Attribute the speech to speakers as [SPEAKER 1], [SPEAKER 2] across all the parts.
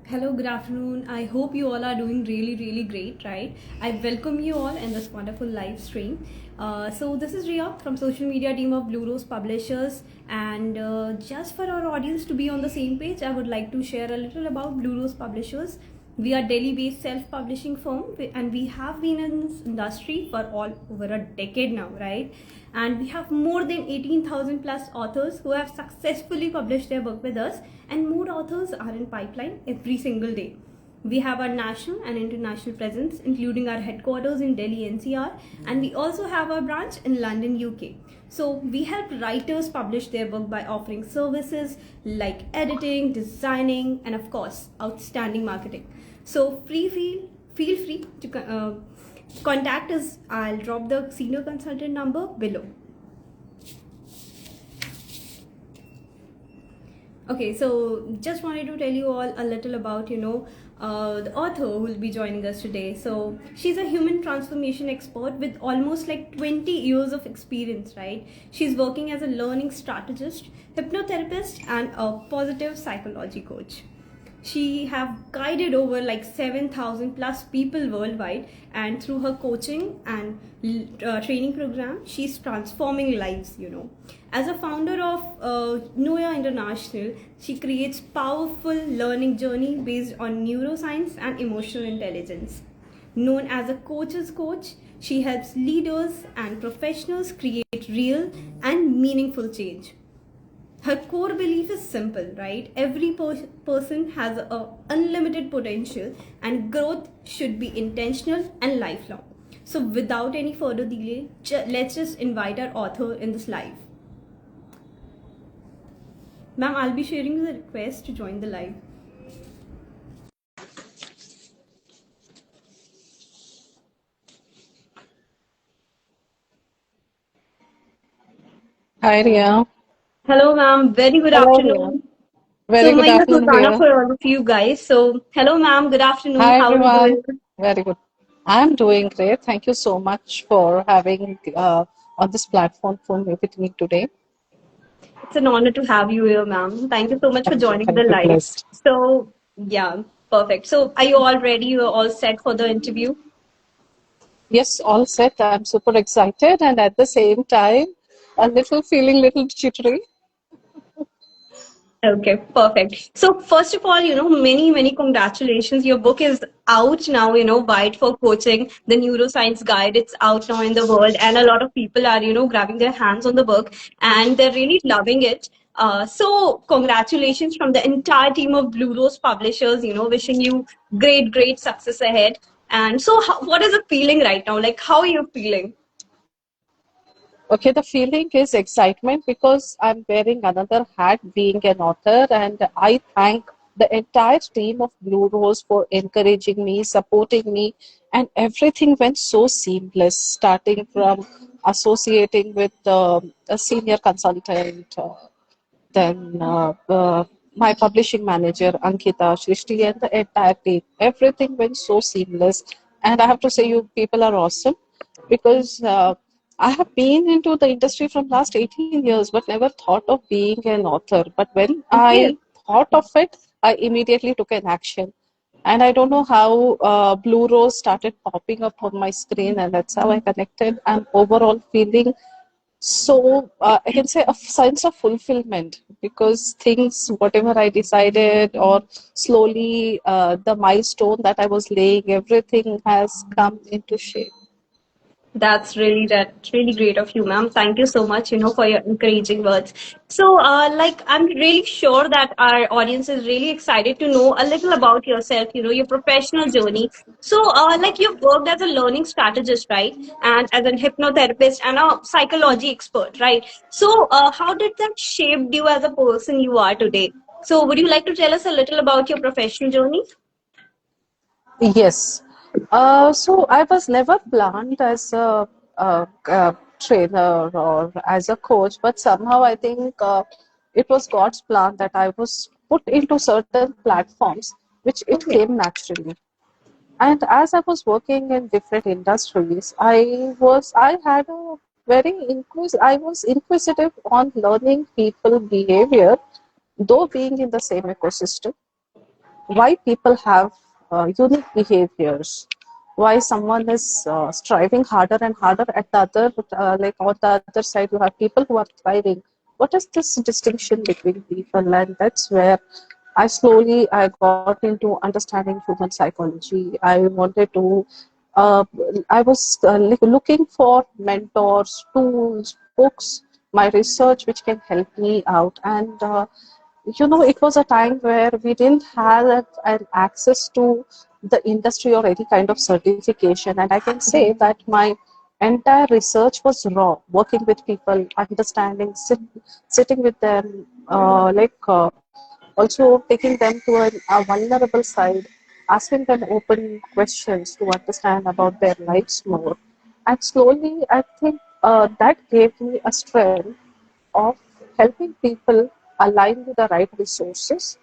[SPEAKER 1] Hello, good afternoon. I hope you all are doing really, really great, right? I welcome you all in this wonderful live stream. This is Ria from social media team of Blue Rose Publishers, and just for our audience to be on the same page, I would like to share a little about Blue Rose Publishers. We are Delhi-based self-publishing firm, and we have been in this industry for all over a decade now, right? And we have more than 18,000 plus authors who have successfully published their book with us, and more authors are in pipeline every single day. We have our national and international presence, including our headquarters in Delhi NCR, and we also have our branch in London, UK. So we help writers publish their book by offering services like editing, designing, and of course, outstanding marketing. So feel free to contact us. I'll drop the senior consultant number below. Okay, so just wanted to tell you all a little about, the author who will be joining us today. So she's a human transformation expert with almost like 20 years of experience, right? She's working as a learning strategist, hypnotherapist, and a positive psychology coach. She have guided over like 7,000 plus people worldwide, and through her coaching and training program, she's transforming lives. As a founder of Noya International, she creates powerful learning journey based on neuroscience and emotional intelligence. Known as a coach's coach, she helps leaders and professionals create real and meaningful change. Her core belief is simple, right? Every person has a unlimited potential, and growth should be intentional and lifelong. So without any further delay, let's just invite our author in this live. Ma'am, I'll be sharing the request to join the live.
[SPEAKER 2] Hi, Ria.
[SPEAKER 1] Hello, ma'am. Very good
[SPEAKER 2] Hello, Ria.
[SPEAKER 1] afternoon.
[SPEAKER 2] Very
[SPEAKER 1] So
[SPEAKER 2] good
[SPEAKER 1] my name is
[SPEAKER 2] afternoon,
[SPEAKER 1] Sultana
[SPEAKER 2] Ria.
[SPEAKER 1] for all of you guys. So hello, ma'am. Good afternoon.
[SPEAKER 2] Hi,
[SPEAKER 1] How are you
[SPEAKER 2] everyone.
[SPEAKER 1] doing?
[SPEAKER 2] Very good. I'm doing great. Thank you so much for having on this platform for me with me today.
[SPEAKER 1] It's an honor to have you here, ma'am. Thank you so much for
[SPEAKER 2] Thank you.
[SPEAKER 1] joining the
[SPEAKER 2] Thank you.
[SPEAKER 1] live.
[SPEAKER 2] Blessed.
[SPEAKER 1] So, yeah, perfect. So, are you all ready? You're all set for the interview?
[SPEAKER 2] Yes, all set. I'm super excited and at the same time, a little feeling little jittery.
[SPEAKER 1] Okay, perfect. So, first of all, many, many congratulations. Your book is out now, Guide for Coaching, the Neuroscience Guide. It's out now in the world, and a lot of people are, grabbing their hands on the book and they're really loving it. So, congratulations from the entire team of Blue Rose Publishers, wishing you great, great success ahead. And so, what is the feeling right now? Like, how are you feeling?
[SPEAKER 2] Okay, the feeling is excitement because I'm wearing another hat being an author, and I thank the entire team of Blue Rose for encouraging me, supporting me, and everything went so seamless, starting from associating with a senior consultant, then my publishing manager, Ankita, Shrishti, and the entire team. Everything went so seamless. And I have to say, you people are awesome because I have been into the industry from last 18 years, but never thought of being an author. But when
[SPEAKER 1] Okay.
[SPEAKER 2] I thought of it, I immediately took an action. And I don't know how Blue Rose started popping up on my screen, and that's how I connected. I'm overall feeling so I can say a sense of fulfillment because things, whatever I decided, or slowly the milestone that I was laying, everything has come into shape.
[SPEAKER 1] That's really great of you, ma'am. Thank you so much, for your encouraging words. So, like, I'm really sure that our audience is really excited to know a little about yourself, your professional journey. So, like, you've worked as a learning strategist, right? And as a hypnotherapist and a psychology expert, right? So, how did that shape you as a person you are today? So, would you like to tell us a little about your professional journey?
[SPEAKER 2] Yes. So I was never planned as a trainer or as a coach, but somehow I think it was God's plan that I was put into certain platforms, which it
[SPEAKER 1] Okay.
[SPEAKER 2] came naturally. And as I was working in different industries, I had a I was inquisitive on learning people behavior, though being in the same ecosystem. why people have unique behaviors, why someone is striving harder and harder at the other, like on the other side, you have people who are thriving. What is this distinction between people? And that's where I got into understanding human psychology. I wanted to, uh, I was looking for mentors, tools, books, my research, which can help me out. And it was a time where we didn't have an access to the industry or any kind of certification. And I can say that my entire research was raw, working with people, understanding, sitting with them, also taking them to a vulnerable side, asking them open questions to understand about their lives more. And slowly, I think that gave me a strength of helping people align with the right resources.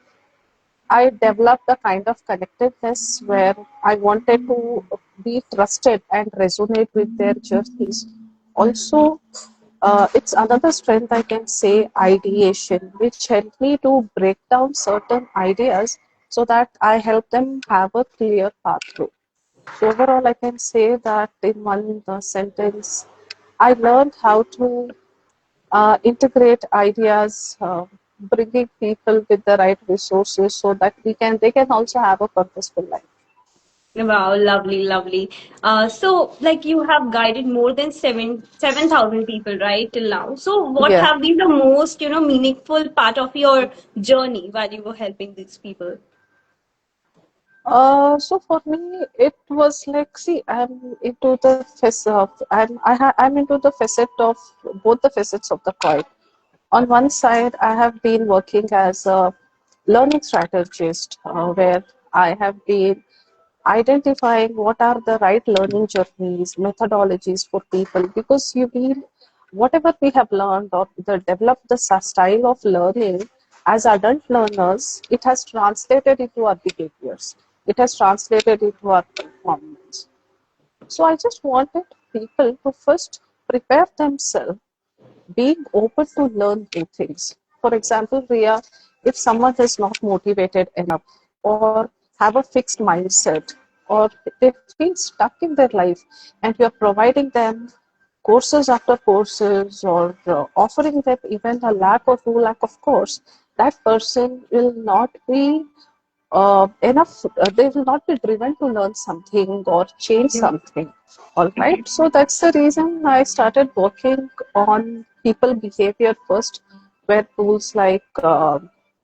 [SPEAKER 2] I developed a kind of connectedness where I wanted to be trusted and resonate with their journeys. Also, it's another strength I can say ideation, which helped me to break down certain ideas so that I help them have a clear path through. So overall, I can say that in one sentence, I learned how to integrate ideas, bringing people with the right resources so that they can also have a purposeful life.
[SPEAKER 1] Wow, lovely, lovely. So like you have guided more than 7,000 people, right, till now. So what
[SPEAKER 2] Yeah.
[SPEAKER 1] have been the most, meaningful part of your journey while you were helping these people?
[SPEAKER 2] So for me, it was like, see, I'm into the facet of both the facets of the coin. On one side, I have been working as a learning strategist, where I have been identifying what are the right learning journeys, methodologies for people, because you need whatever we have learned or developed the style of learning as adult learners, it has translated into our behaviors, it has translated into our performance. So I just wanted people to first prepare themselves, being open to learn new things. For example, Ria, if someone is not motivated enough or have a fixed mindset or they feel stuck in their life and you're providing them courses after courses or offering them even a lakh or 2 lakh of course, that person will not be they will not be driven to learn something or change something. All right. So that's the reason I started working on people behavior first, where tools like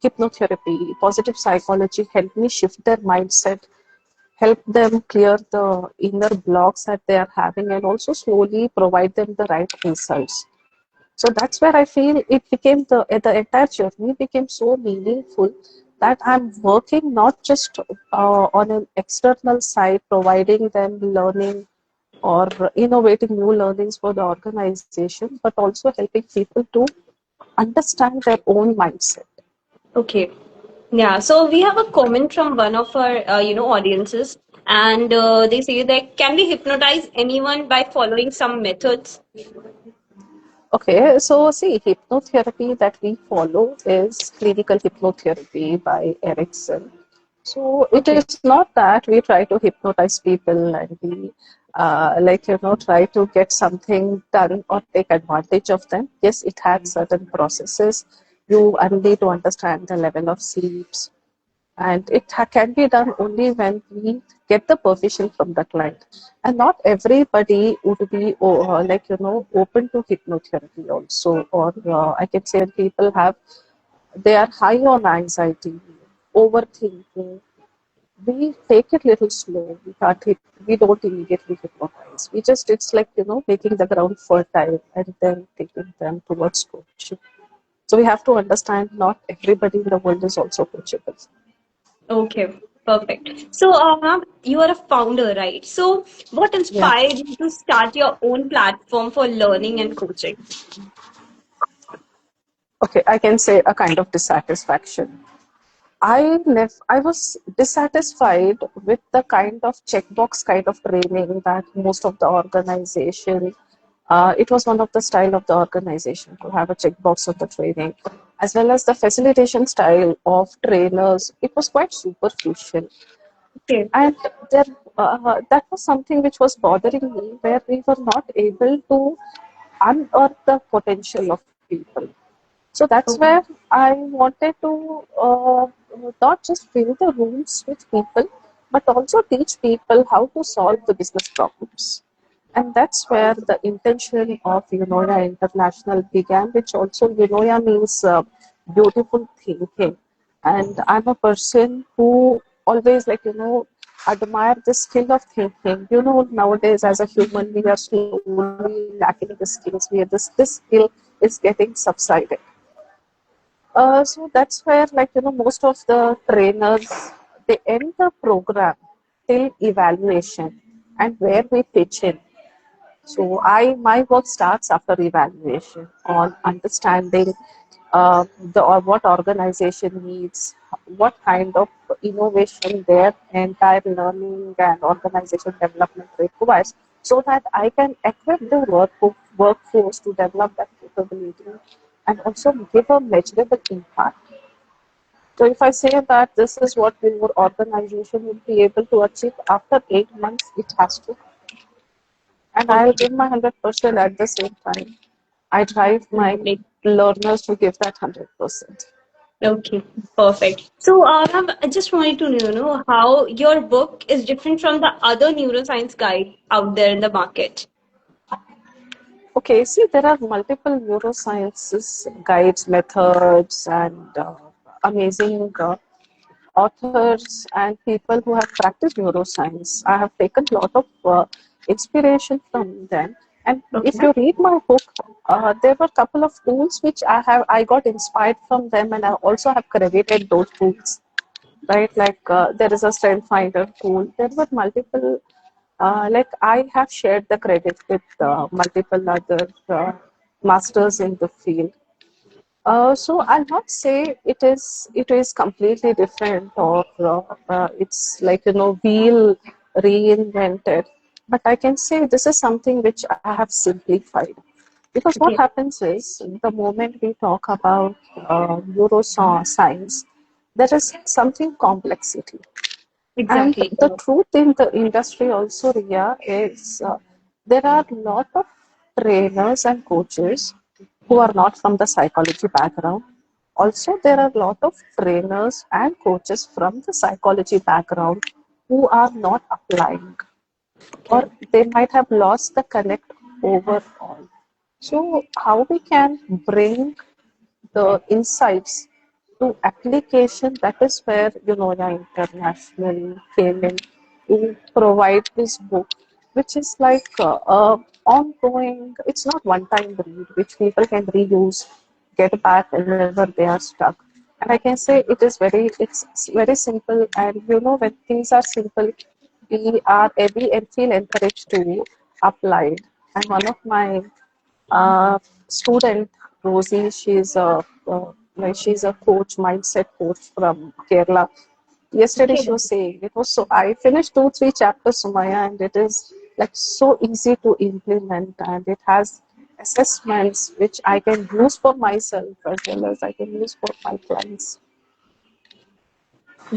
[SPEAKER 2] hypnotherapy, positive psychology help me shift their mindset, help them clear the inner blocks that they are having, and also slowly provide them the right results. So that's where I feel it became the entire journey became so meaningful that I'm working not just on an external side, providing them learning or innovating new learnings for the organization, but also helping people to understand their own mindset.
[SPEAKER 1] Okay. Yeah, so we have a comment from one of our, audiences, and they say that can we hypnotize anyone by following some methods?
[SPEAKER 2] Okay, so see, hypnotherapy that we follow is clinical hypnotherapy by Erickson. So it
[SPEAKER 1] Okay.
[SPEAKER 2] is not that we try to hypnotize people and we try to get something done or take advantage of them. Yes, it has certain processes. You need to understand the level of sleeps, and it can be done only when we get the permission from the client. And not everybody would be open to hypnotherapy also, or I can say when people have they are high on anxiety, overthinking, we take it little slow. We don't immediately hypnotize. We just, it's like, making the ground fertile and then taking them towards coaching. So we have to understand not everybody in the world is also coachable.
[SPEAKER 1] Okay, perfect. So, ma'am, you are a founder, right? So, what
[SPEAKER 2] Yeah.
[SPEAKER 1] inspired you to start your own platform for learning and coaching?
[SPEAKER 2] Okay, I can say a kind of dissatisfaction. I was dissatisfied with the kind of checkbox kind of training that most of the organization It was one of the style of the organization to have a checkbox of the training, as well as the facilitation style of trainers. It was quite superficial,
[SPEAKER 1] Okay.
[SPEAKER 2] and there that was something which was bothering me, where we were not able to unearth the potential of people. So that's where
[SPEAKER 1] Okay.
[SPEAKER 2] I wanted to not just fill the rooms with people, but also teach people how to solve the business problems. And that's where the intention of Unoya International began, which also Unoya means beautiful thinking. And I'm a person who always admire the skill of thinking. Nowadays as a human we are slowly lacking the skills. This skill is getting subsided. So that's where, most of the trainers, they end the program till evaluation and where we pitch in. So my work starts after evaluation on understanding the or what organization needs, what kind of innovation their entire learning and organization development requires, so that I can equip the workforce to develop that capability and also give a measurable impact. So if I say that this is what your organization will be able to achieve after 8 months, it has to, and I'll
[SPEAKER 1] Okay.
[SPEAKER 2] give my 100% at the same time. I drive my
[SPEAKER 1] Lovely.
[SPEAKER 2] learners to give that 100%.
[SPEAKER 1] Okay, perfect. So, ma'am, I just wanted to know how your book is different from the other neuroscience guide out there in the market.
[SPEAKER 2] Okay, see, there are multiple neurosciences guides, methods, and amazing authors and people who have practiced neuroscience. I have taken a lot of inspiration from them. And if
[SPEAKER 1] Okay.
[SPEAKER 2] you read my book, there were a couple of tools which I got inspired from them, and I also have credited those tools. Right, like there is a strength finder tool. There were multiple. Like I have shared the credit with multiple other masters in the field. So I'll not say it is completely different, or it's like wheel reinvented, but I can say this is something which I have simplified. Because what
[SPEAKER 1] Okay.
[SPEAKER 2] happens is, the moment we talk about neuroscience, there is something complexity. And
[SPEAKER 1] Exactly.
[SPEAKER 2] the truth in the industry also, Ria, is there are a lot of trainers and coaches who are not from the psychology background. Also, there are a lot of trainers and coaches from the psychology background who are not applying, or
[SPEAKER 1] Okay.
[SPEAKER 2] they might have lost the connect overall. So, how we can bring the insights to application, that is where Unoya International came in to provide this book, which is like ongoing. It's not one time read which people can reuse, get back whenever they are stuck. And I can say it's very simple, and when things are simple, we feel encouraged to apply it. And one of my student, Rosie, she's a coach, mindset coach from Kerala. Yesterday
[SPEAKER 1] Okay.
[SPEAKER 2] she was saying it was so. I finished 2 3 chapters, Sumaya, and it is like so easy to implement, and it has assessments which I can use for myself as well as I can use for my clients.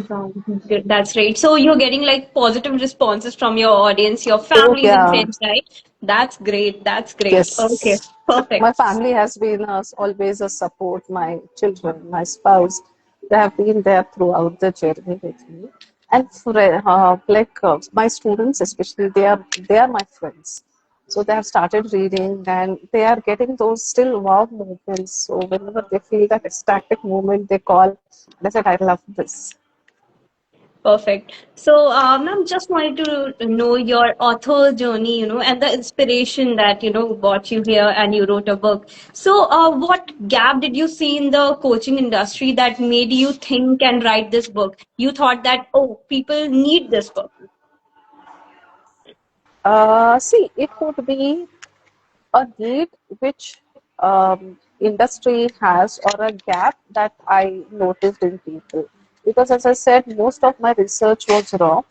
[SPEAKER 1] Wow, good. That's great. So you're getting like positive responses from your audience, your
[SPEAKER 2] Oh
[SPEAKER 1] families and
[SPEAKER 2] yeah,
[SPEAKER 1] friends, right? That's great. That's great. Okay,
[SPEAKER 2] yes. My
[SPEAKER 1] perfect.
[SPEAKER 2] family has been always a support. My children, my spouse, they have been there throughout the journey with me. And my students, especially, they are my friends. So they have started reading, and they are getting those still wow moments. So whenever they feel that ecstatic moment, they call. They said, "I love this."
[SPEAKER 1] Perfect. So, ma'am, just wanted to know your author journey, and the inspiration that, brought you here and you wrote a book. So, what gap did you see in the coaching industry that made you think and write this book? You thought that, oh, people need this book.
[SPEAKER 2] See, it could be a need which industry has, or a gap that I noticed in people. Because as I said, most of my research was raw.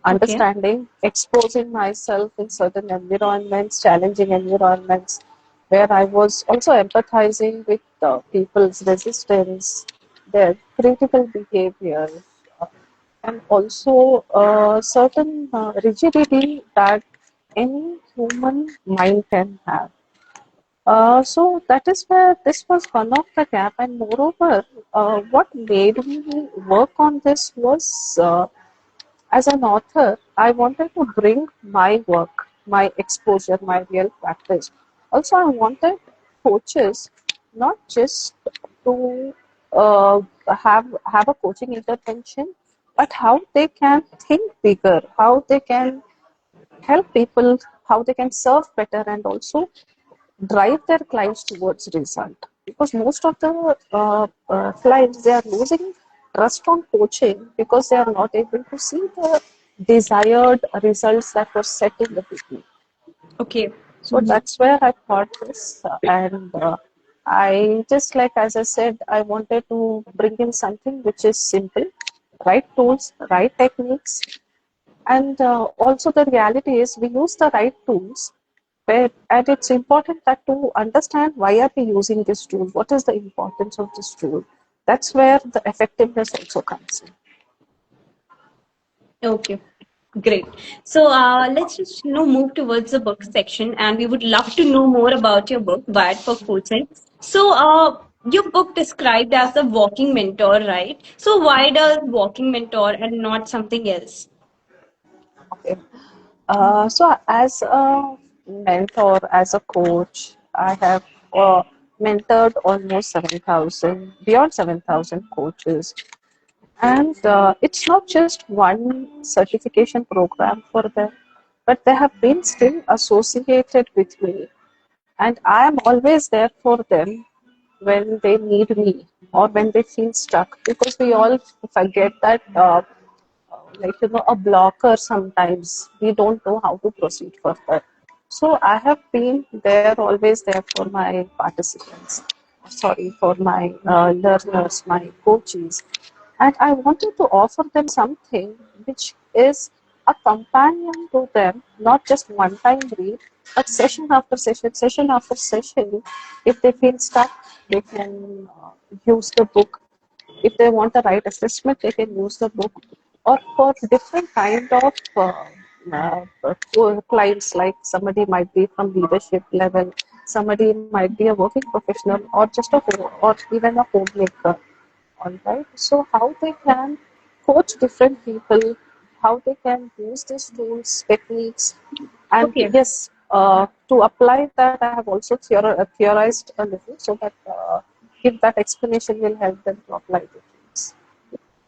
[SPEAKER 1] Okay.
[SPEAKER 2] understanding, exposing myself in certain environments, challenging environments, where I was also empathizing with people's resistance, their critical behavior, uh, and also certain rigidity that any human mind can have. So that is where this was one of the gap, and moreover, what made me work on this was as an author, I wanted to bring my work, my exposure, my real practice. Also, I wanted coaches not just to have a coaching intervention, but how they can think bigger, how they can help people, how they can serve better, and also drive their clients towards result, because most of the clients, they are losing trust on coaching because they are not able to see the desired results that were set in the beginning.
[SPEAKER 1] Okay.
[SPEAKER 2] So
[SPEAKER 1] Mhm.
[SPEAKER 2] that's where I thought this, and I just, like as I said, I wanted to bring in something which is simple, right tools, right techniques, and also the reality is we use the right tools, and it's important that to understand why are we using this tool, what is the importance of this tool. That's where the effectiveness also comes in.
[SPEAKER 1] Okay. Great. So let's just move towards the book section, and we would love to know more about your book, Wired for Coaching. So your book described as a walking mentor, right? So why does walking mentor and not something else?
[SPEAKER 2] Okay. So as a mentor, as a coach, I have mentored almost 7,000, beyond 7,000 coaches. And it's not just one certification program for them, but they have been still associated with me. And I am always there for them when they need me or when they feel stuck, because we all forget that a blocker, sometimes we don't know how to proceed further. So I have been there, always there for my participants, sorry, for my learners, my coaches, and I wanted to offer them something which is a companion to them, not just one time read, but session after session, session after session. If they feel stuck, they can use the book. If they want the right assessment, they can use the book. Or for different kind of clients, like somebody might be from leadership level, somebody might be a working professional, or just or even a homemaker. All right. So how they can coach different people, how they can use these tools, techniques, and
[SPEAKER 1] Okay.
[SPEAKER 2] yes, to apply that, I have also theorized a little, so that if that explanation will help them to apply the things.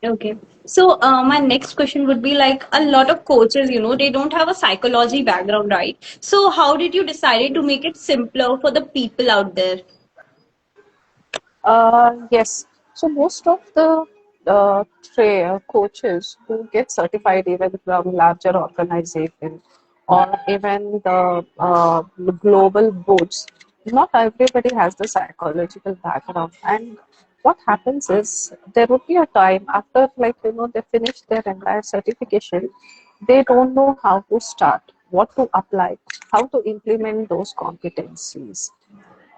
[SPEAKER 1] Okay. So my next question would be like a lot of coaches, they don't have a psychology background, right? So how did you decide to make it simpler for the people out there?
[SPEAKER 2] Yes. So most of the coaches who get certified even from larger organization or even the global boards, not everybody has the psychological background. And what happens is there would be a time after, they finish their entire certification, they don't know how to start, what to apply, how to implement those competencies,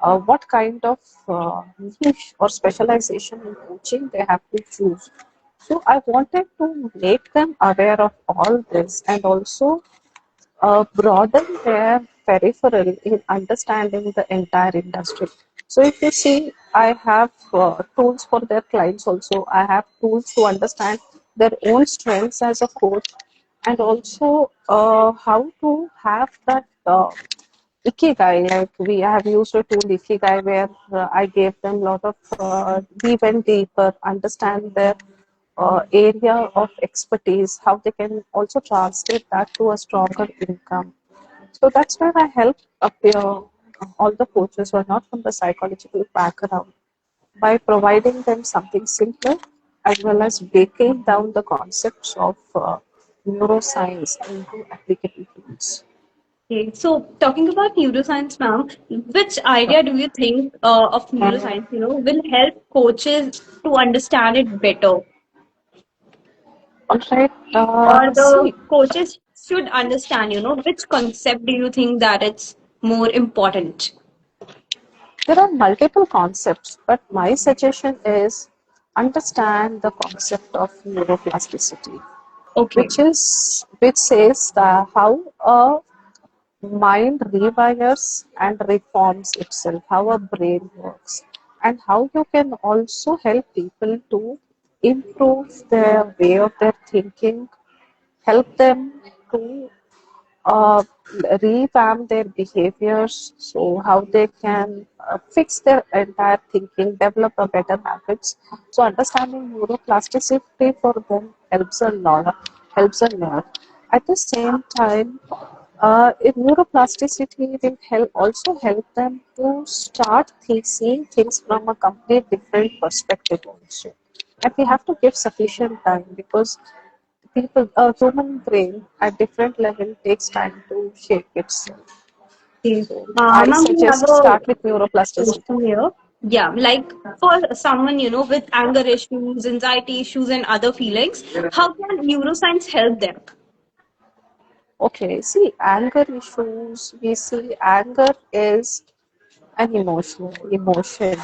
[SPEAKER 2] what kind of niche or specialization in coaching they have to choose. So I wanted to make them aware of all this, and also broaden their peripheral in understanding the entire industry. So if you see, I have tools for their clients also. I have tools to understand their own strengths as a coach, and also how to have that Ikigai. Like we have used a tool Ikigai, where I gave them a lot of deep and deeper understand their area of expertise, how they can also translate that to a stronger income. So that's where I help appear all the coaches who are not from the psychological background, by providing them something simpler, as well as breaking down the concepts of neuroscience into applicable tools.
[SPEAKER 1] Okay, so talking about neuroscience, ma'am, which idea do you think of neuroscience, will help coaches to understand it better?
[SPEAKER 2] All right.
[SPEAKER 1] Or the
[SPEAKER 2] See,
[SPEAKER 1] coaches should understand, which concept do you think that it's more important?
[SPEAKER 2] there are multiple concepts, but my suggestion is understand the concept of neuroplasticity,
[SPEAKER 1] Okay.
[SPEAKER 2] which says that how a mind rewires and reforms itself, how a brain works, and how you can also help people to improve their way of their thinking, help them to uh, revamp their behaviors, so how they can fix their entire thinking, develop a better habits. So understanding neuroplasticity for them helps a lot. At the same time, neuroplasticity will also help them to start seeing things from a complete different perspective also. And we have to give sufficient time, because a human brain at different level takes time to shape itself.
[SPEAKER 1] Okay.
[SPEAKER 2] So I
[SPEAKER 1] Ma'am, we have
[SPEAKER 2] suggest
[SPEAKER 1] a
[SPEAKER 2] start with neuroplasticity.
[SPEAKER 1] question here. Yeah, like for someone, with anger issues, anxiety issues, and other feelings, how can neuroscience help them?
[SPEAKER 2] Okay, see, anger issues, we see anger is an emotion,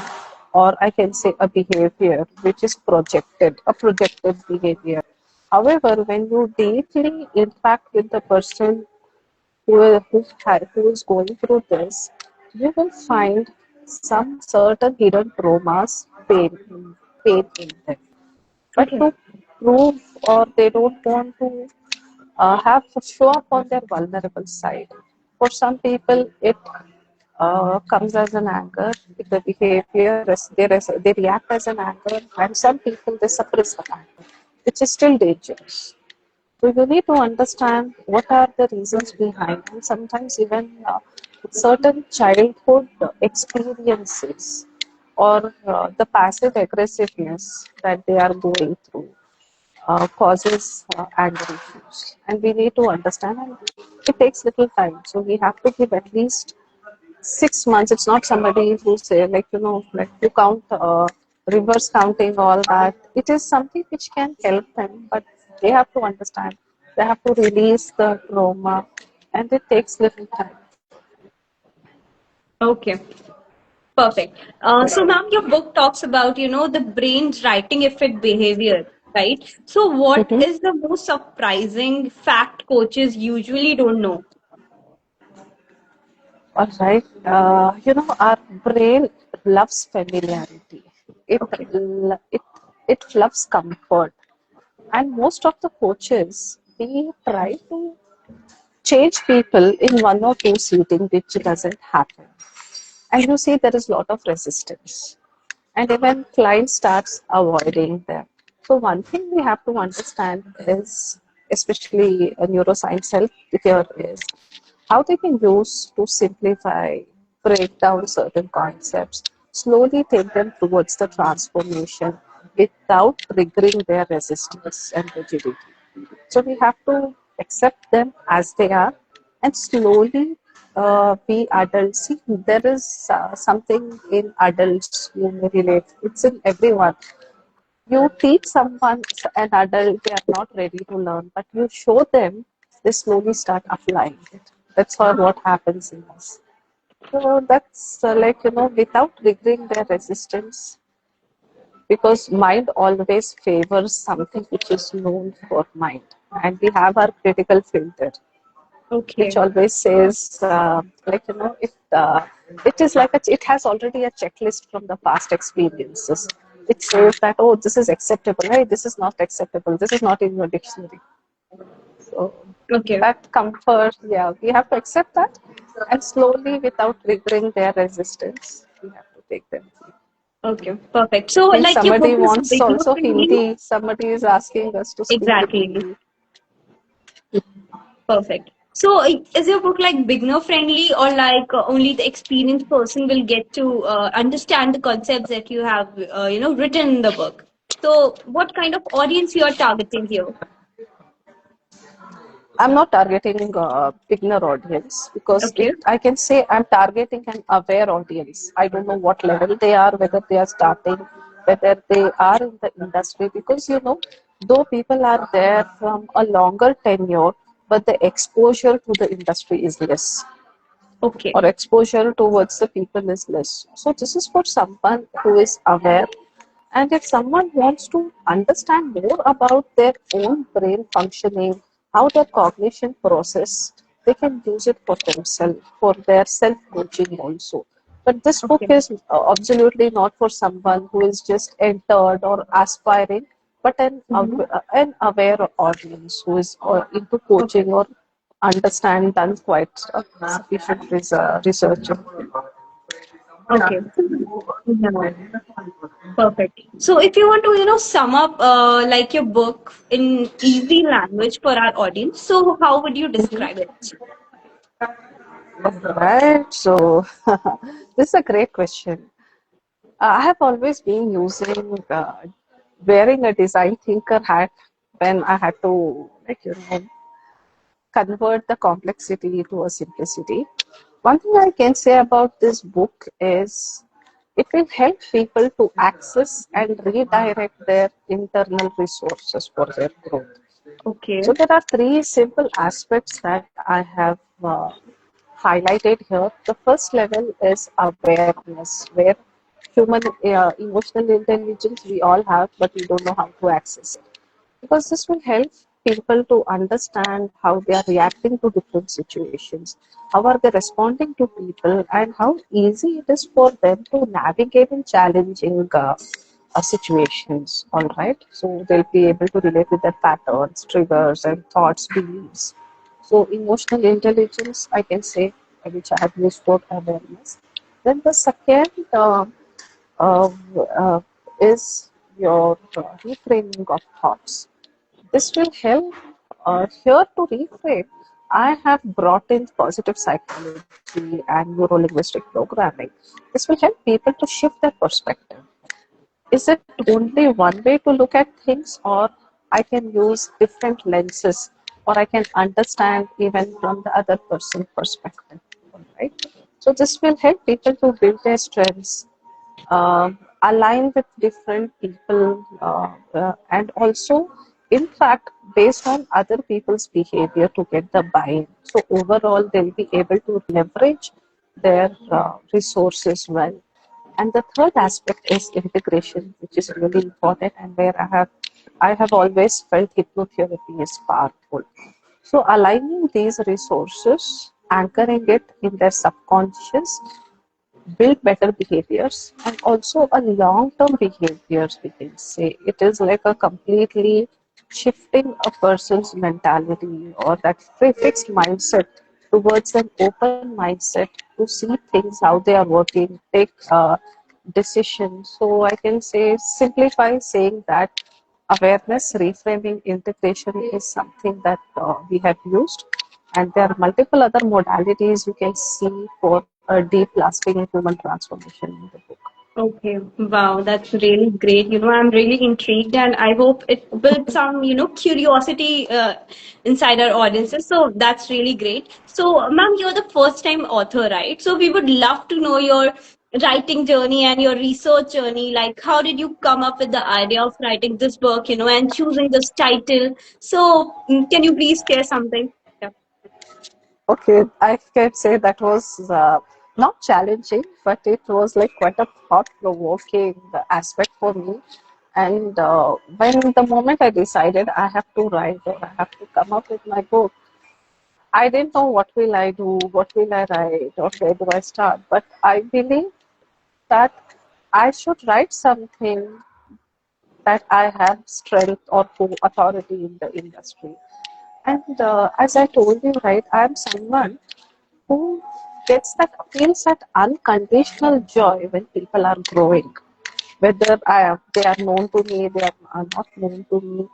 [SPEAKER 2] or I can say a behavior which is a projected behavior. However, when you deeply interact with the person who is going through this, you will find some certain hidden traumas, pain in them. But
[SPEAKER 1] Okay.
[SPEAKER 2] to prove, or they don't want to have to show up on their vulnerable side. For some people, it comes as an anger. The behavior, they react as an anger, and some people they suppress the anger, which is still dangerous. So you need to understand what are the reasons behind, and sometimes even certain childhood experiences, or the passive aggressiveness that they are going through causes anger issues, and we need to understand, and it takes little time, so we have to give at least 6 months. It's not somebody who say, like, like you count, reverse counting, all that. It is something which can help them, but they have to understand, they have to release the trauma, and it takes little time.
[SPEAKER 1] Okay. Perfect. So, ma'am, your book talks about, the brain's writing effect behavior, right? So, what
[SPEAKER 2] Mhm.
[SPEAKER 1] is the most surprising fact coaches usually don't know?
[SPEAKER 2] All right. Our brain loves familiarity. It
[SPEAKER 1] Okay.
[SPEAKER 2] it it loves comfort, and most of the coaches, we try to change people in one or two seating, which doesn't happen. And you see there is a lot of resistance. And even client starts avoiding them. So one thing we have to understand is, especially a neuroscience help here, is how they can use to simplify, break down certain concepts, slowly take them towards the transformation without triggering their resistance and rigidity. So we have to accept them as they are, and slowly be adults. See, there is something in adults you may relate. It's in everyone. You teach someone, an adult, they are not ready to learn, but you show them, they slowly start applying it. That's all what happens in us. So that's without triggering their resistance, because mind always favors something which is known for mind, and we have our critical filter, which
[SPEAKER 1] Okay.
[SPEAKER 2] always says, if it is like it has already a checklist from the past experiences. It says that, oh, this is acceptable, hey, this is not acceptable, this is not in your dictionary. So
[SPEAKER 1] Okay.
[SPEAKER 2] that comfort, yeah, we have to accept that, and slowly, without triggering their resistance, we have to take them.
[SPEAKER 1] Okay. Perfect. So,
[SPEAKER 2] I think
[SPEAKER 1] like your book
[SPEAKER 2] somebody
[SPEAKER 1] is
[SPEAKER 2] wants
[SPEAKER 1] beginner
[SPEAKER 2] also
[SPEAKER 1] friendly.
[SPEAKER 2] Hindi. Somebody is asking us to speak in
[SPEAKER 1] Exactly.
[SPEAKER 2] Hindi.
[SPEAKER 1] Perfect. So, is your book like beginner friendly, or like only the experienced person will get to understand the concepts that you have, written in the book? So, what kind of audience you are targeting here?
[SPEAKER 2] I'm not targeting beginner audience, because
[SPEAKER 1] Okay.
[SPEAKER 2] I can say I'm targeting an aware audience. I don't know what level they are, whether they are starting, whether they are in the industry, because though people are there from a longer tenure, but the exposure to the industry is less,
[SPEAKER 1] Okay.
[SPEAKER 2] or exposure towards the people is less. So this is for someone who is aware, and if someone wants to understand more about their own brain functioning, how their cognition process, they can use it for themselves, for their self coaching also. But this book
[SPEAKER 1] Okay.
[SPEAKER 2] is absolutely not for someone who is just entered or aspiring, but
[SPEAKER 1] Mm-hmm.
[SPEAKER 2] an aware audience who is into
[SPEAKER 1] Okay.
[SPEAKER 2] coaching or understand done quite sufficient research.
[SPEAKER 1] Okay. Yeah. Perfect. So if you want to, sum up like your book in easy language for our audience, so how would you describe it?
[SPEAKER 2] Right. So this is a great question. I have always been using wearing a design thinker hat when I had to, convert the complexity to a simplicity. One thing I can say about this book is it will help people to access and redirect their internal resources for their growth.
[SPEAKER 1] Okay.
[SPEAKER 2] So there are three simple aspects that I have highlighted here. The first level is awareness, where human emotional intelligence we all have, but we don't know how to access it. Because this will help people to understand how they are reacting to different situations, how are they responding to people, and how easy it is for them to navigate in challenging situations. All right, so they'll be able to relate with their patterns, triggers, and thoughts, beliefs. So emotional intelligence, I can say, which I have used for awareness. Then the second uh, uh, is your reframing of thoughts. This will help here to reframe. I have brought in positive psychology and neuro-linguistic programming. This will help people to shift their perspective. Is it only one way to look at things, or I can use different lenses, or I can understand even from the other person's perspective? All right. So this will help people to build their strengths, align with different people, and also, in fact, based on other people's behavior to get the buy-in. So overall, they'll be able to leverage their resources well. And the third aspect is integration, which is really important, and where I have always felt hypnotherapy is powerful. So aligning these resources, anchoring it in their subconscious, build better behaviors, and also a long-term behaviors, we can say. It is like a completely shifting a person's mentality or that fixed mindset towards an open mindset to see things how they are working, take decisions. So I can say, simplify saying that awareness, reframing, integration is something that we have used, and there are multiple other modalities you can see for a deep lasting human transformation in the book.
[SPEAKER 1] Okay, wow, that's really great. I'm really intrigued, and I hope it builds some, curiosity inside our audiences. So that's really great. So, ma'am, you're the first time author, right? So we would love to know your writing journey and your research journey. Like, how did you come up with the idea of writing this book, and choosing this title? So, can you please share something? Yeah.
[SPEAKER 2] Okay, I can say that was not challenging, but it was like quite a thought provoking aspect for me. And when the moment I decided I have to write or I have to come up with my book, I didn't know what will I do, what will I write, or where do I start. But I believe that I should write something that I have strength or authority in the industry. And as I told you, right, I am someone who feels that unconditional joy when people are growing, whether they are known to me, are not known to me.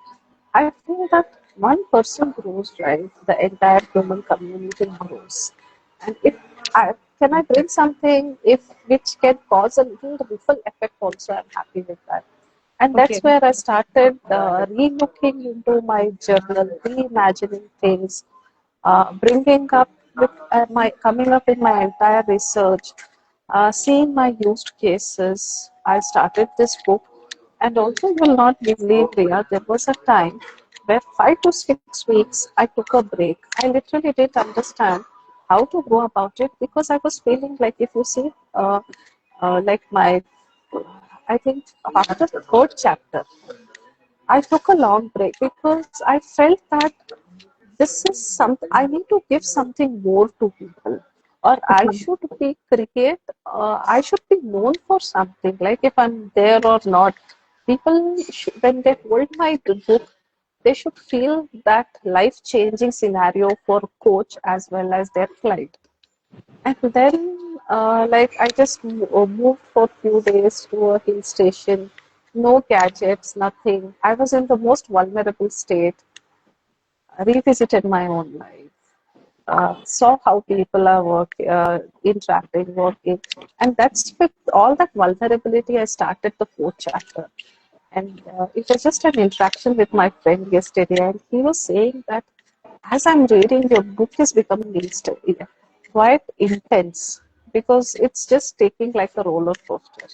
[SPEAKER 2] I feel that one person grows, right, the entire human community grows. And if can I bring something if which can cause a little ripple effect also, I'm happy with that. And
[SPEAKER 1] Okay.
[SPEAKER 2] that's where I started re-looking into my journal, reimagining things, bringing up with my coming up in my entire research, seeing my used cases. I started this book And also, you will not believe, Priya, there was a time where 5 to 6 weeks I took a break. I literally didn't understand how to go about it because I was feeling like, if you see, like my, I think after the third chapter, I took a long break because I felt that this is something I need to give something more to people, or I
[SPEAKER 1] Okay.
[SPEAKER 2] should be create. I should be known for something. Like if I'm there or not, people when they hold my book, they should feel that life-changing scenario for coach as well as their client. And then, like I just moved for few days to a hill station. No gadgets, nothing. I was in the most vulnerable state, revisited my own life, saw how people are interacting, working, and that's with all that vulnerability. I started the fourth chapter, and it was just an interaction with my friend yesterday, and he was saying that as I'm reading, your book is becoming quite intense because it's just taking like a roller coaster.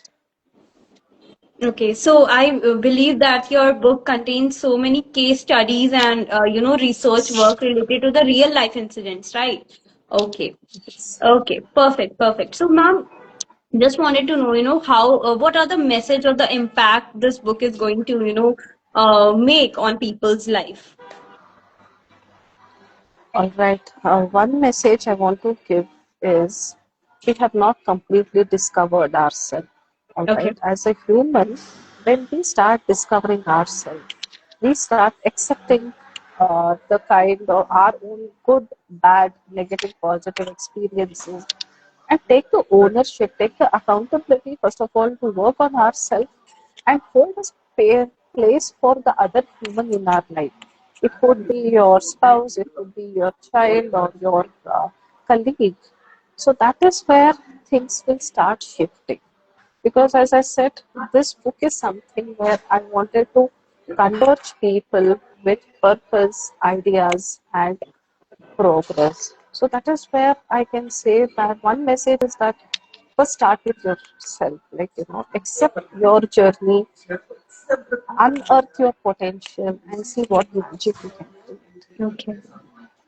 [SPEAKER 1] Okay, so I believe that your book contains so many case studies and research work related to the real life incidents, right? Okay,
[SPEAKER 2] It's
[SPEAKER 1] okay, perfect, perfect. So, ma'am, just wanted to know, how what are the message or the impact this book is going to, make on people's life?
[SPEAKER 2] all right. One message I want to give is we have not completely discovered ourselves. All
[SPEAKER 1] Okay.
[SPEAKER 2] right. As a human, when we start discovering ourselves, we start accepting the kind of our own good, bad, negative, positive experiences and take the ownership, take the accountability, first of all, to work on ourselves and hold a place for the other human in our life. It could be your spouse, it could be your child or your colleague. So that is where things will start shifting. Because as I said, this book is something where I wanted to converge people with purpose, ideas, and progress. So that is where I can say that one message is that first start with yourself, like accept your journey, unearth your potential, and see what magic you can do.
[SPEAKER 1] Okay.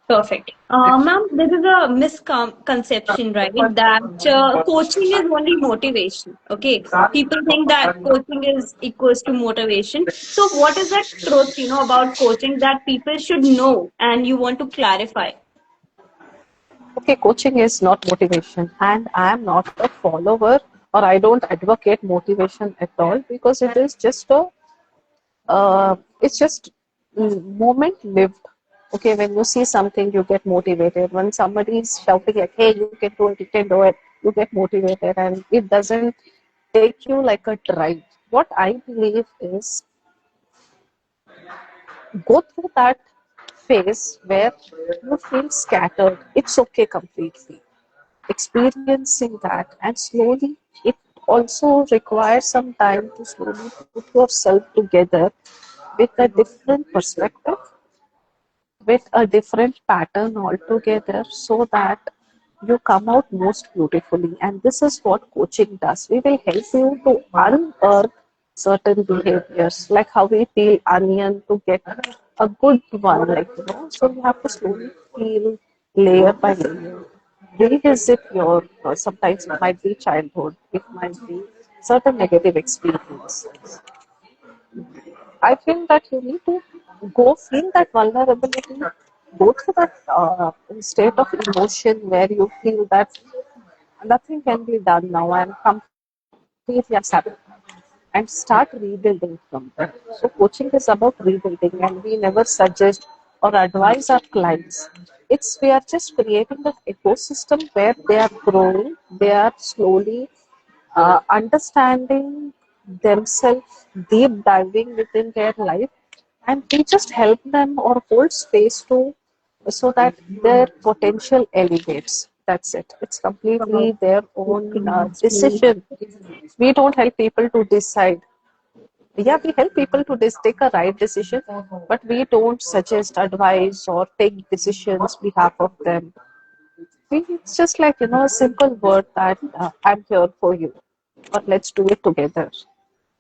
[SPEAKER 1] Perfect. Ma'am, there is a misconception, right? That coaching is only motivation. Okay. People think that coaching is equals to motivation. So, what is the truth, about coaching that people should know and you want to clarify?
[SPEAKER 2] Okay, coaching is not motivation, and I am not a follower or I don't advocate motivation at all because it is just a it's just moment lived. Okay, when you see something, you get motivated. When somebody is shouting like, "Hey, you can do it, you can do it," you get motivated, and it doesn't take you like a drive. What I believe is go through that phase where you feel scattered. It's okay completely. Experiencing that, and slowly, it also requires some time to slowly put yourself together with a different perspective, with a different pattern altogether, so that you come out most beautifully. And this is what coaching does. We will help you to unearth certain behaviors, like how we peel onion to get a good one, like so you have to slowly peel layer by layer. Revisit your sometimes it might be childhood, it might be certain negative experiences. I feel that you need to go feel that vulnerability, go through that state of emotion where you feel that nothing can be done now. I'm completely unsatisfied. And start rebuilding from there. So coaching is about rebuilding, and we never suggest or advise our clients. It's we are just creating the ecosystem where they are growing, they are slowly understanding themselves, deep diving within their life, and we just help them or hold space to so that their potential elevates. That's it. It's
[SPEAKER 1] Wow.
[SPEAKER 2] completely their
[SPEAKER 1] Okay,
[SPEAKER 2] own
[SPEAKER 1] that's great.
[SPEAKER 2] decision. We don't help people to decide. Yeah, we help people to take a right decision, but we don't suggest, advise, or take decisions behalf of them. It's just like a simple word that I'm here for you, or let's do it together.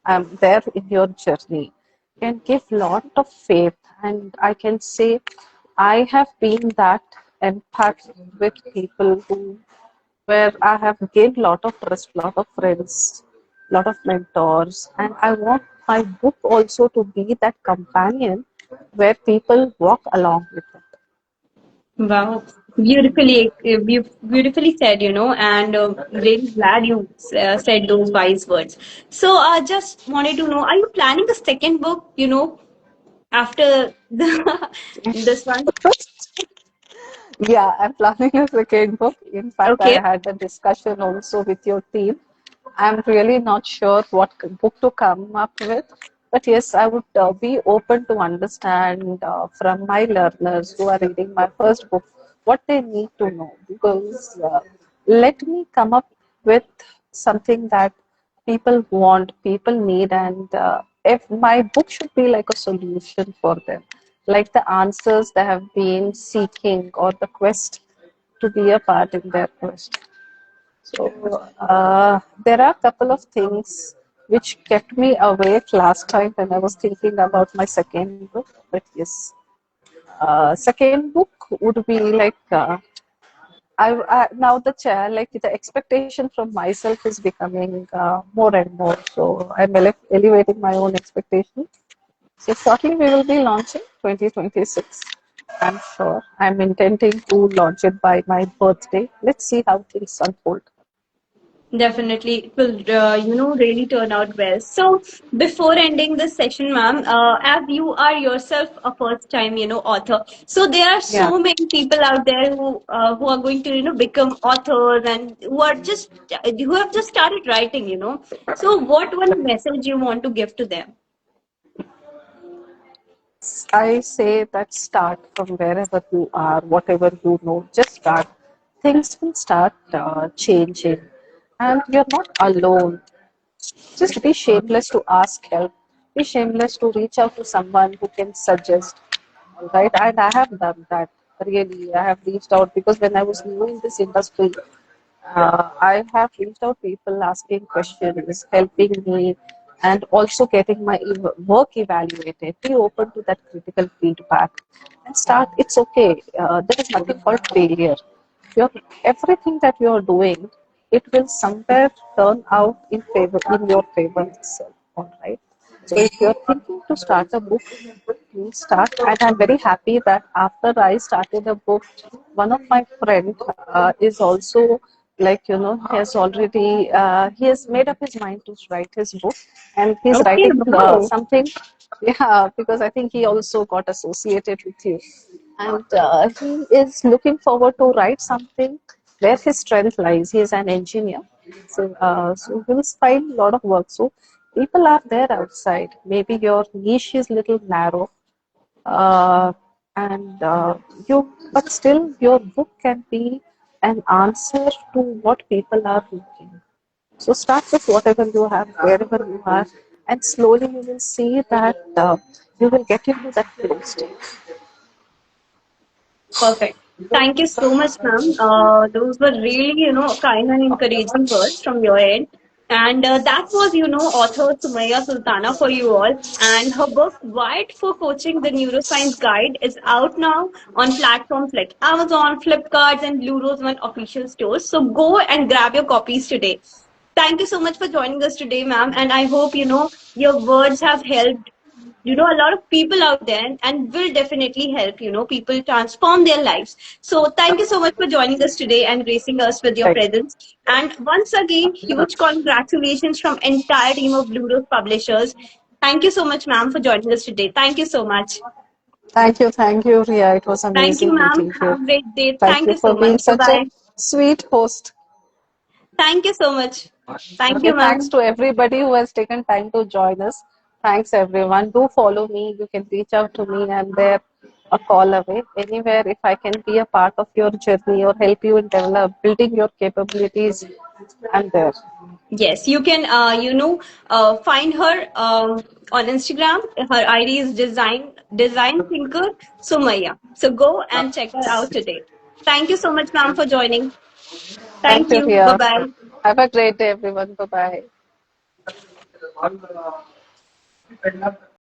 [SPEAKER 2] I'm there in your journey can give lot of faith, and I can say I have been that empath with people who where I have gained lot of trust, lot of friends, lot of mentors, and I want my book also to be that companion where people walk along with it.
[SPEAKER 1] Wow, beautifully said, and really glad you said those wise words. So, just wanted to know, are you planning a second book, after this one?
[SPEAKER 2] Yeah, I'm planning a second book. In fact,
[SPEAKER 1] Okay.
[SPEAKER 2] I had a discussion also with your team. I'm really not sure what book to come up with, but yes, I would be open to understand from my learners who are reading my first book what they need to know. Because let me come up with something that people want, people need, and if my book should be like a solution for them, like the answers they have been seeking or the quest to be a part in their quest. So there are a couple of things which kept me awake last time when I was thinking about my second book. But yes, second book would be like now the chair like the expectation from myself is becoming more and more. So I'm elevating my own expectation. So shortly we will be launching 2026. I'm sure. I'm intending to launch it by my birthday. Let's see how things unfold.
[SPEAKER 1] Definitely, it will, really turn out well. So, before ending this session, ma'am, as you are yourself a first-time, author, so there are
[SPEAKER 2] Yeah.
[SPEAKER 1] so many people out there who are going to, become authors and who have just started writing. So, what one message you want to give to them?
[SPEAKER 2] I say that start from wherever you are, whatever you know, just start. Things will start changing, and you're not alone. Just be shameless to ask help. Be shameless to reach out to someone who can suggest. All right, and I have done that. Really, I have reached out because when I was new in this industry, I have reached out people asking questions, helping me, and also getting my work evaluated. Be open to that critical feedback and start. It's okay. There is nothing called failure. Your everything that you are doing, it will somewhere turn out in favor in your favor itself. All right. So if you're thinking to start a book, please start. And I'm very happy that after I started a book, one of my friend is also like he has already he has made up his mind to write his book, and he's
[SPEAKER 1] Okay,
[SPEAKER 2] writing
[SPEAKER 1] wow.
[SPEAKER 2] something. Yeah, because I think he also got associated with you, and he is looking forward to write something where his strength lies. He is an engineer, so he will find a lot of work. So people are there outside. Maybe your niche is little narrow, uh, and but still your book can be an answer to what people are looking. So start with whatever you have, wherever you are, and slowly you will see that you will get into that flow state.
[SPEAKER 1] Perfect. Thank you so much, ma'am. Those were really, kind and encouraging words from your end. And that was, author Sumaya Sultana for you all. And her book, Wired for Coaching, the Neuroscience Guide, is out now on platforms like Amazon, Flipkart, and Blue Rose One official stores. So go and grab your copies today. Thank you so much for joining us today, ma'am. And I hope, your words have helped a lot of people out there and will definitely help people transform their lives. So thank you so much for joining us today and gracing us with your
[SPEAKER 2] Right.
[SPEAKER 1] presence. And once again, huge congratulations from entire team of Blue Rose Publishers. Thank you so much, ma'am, for joining us today. Thank you so much.
[SPEAKER 2] Thank you, Ria. It was
[SPEAKER 1] Thank you,
[SPEAKER 2] amazing
[SPEAKER 1] ma'am.
[SPEAKER 2] meeting you.
[SPEAKER 1] Have a great day.
[SPEAKER 2] Thank
[SPEAKER 1] Thank
[SPEAKER 2] you
[SPEAKER 1] you so
[SPEAKER 2] for
[SPEAKER 1] much.
[SPEAKER 2] being
[SPEAKER 1] Bye
[SPEAKER 2] such a
[SPEAKER 1] bye.
[SPEAKER 2] sweet host.
[SPEAKER 1] Thank you so much. Thank
[SPEAKER 2] Okay,
[SPEAKER 1] you,
[SPEAKER 2] thanks
[SPEAKER 1] ma'am.
[SPEAKER 2] to everybody who has taken time to join us. Thanks, everyone. Do follow me. You can reach out to me. I'm there a call away. Anywhere, if I can be a part of your journey or help you in building your capabilities, I'm there.
[SPEAKER 1] Yes, you can, find her on Instagram. Her ID is design thinker Sumaya. So go and check her out today. Thank you so much, ma'am, for joining. Thank
[SPEAKER 2] Thank you,
[SPEAKER 1] you. Bye
[SPEAKER 2] Ria.
[SPEAKER 1] bye.
[SPEAKER 2] Have a great day, everyone. Bye bye.